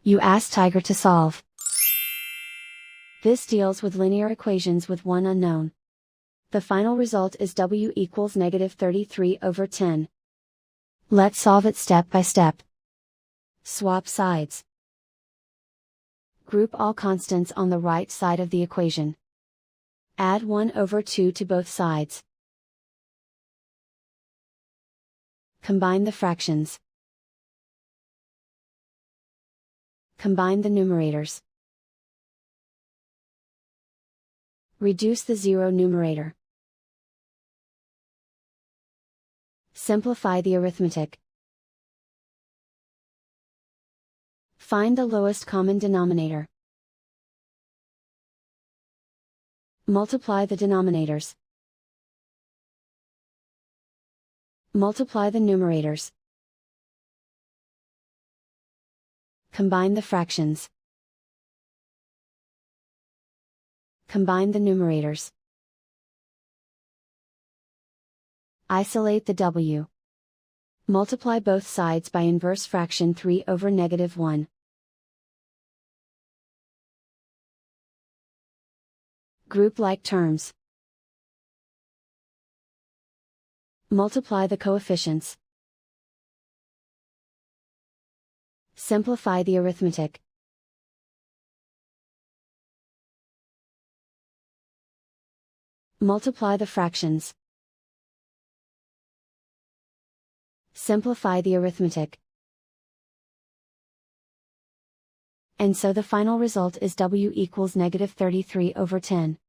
You ask Tiger to solve. This deals with linear equations with one unknown. The final result is w equals -33/10. Let's solve it step by step. Swap sides. Group all constants on the right side of the equation. Add 1/2 to both sides. Combine the fractions. Combine the numerators. Reduce the zero numerator. Simplify the arithmetic. Find the lowest common denominator. Multiply the denominators. Multiply the numerators. Combine the fractions. Combine the numerators. Isolate the w. Multiply both sides by inverse fraction 3/-1. Group like terms. Multiply the coefficients. Simplify the arithmetic. Multiply the fractions. Simplify the arithmetic. And so the final result is w equals -33/10.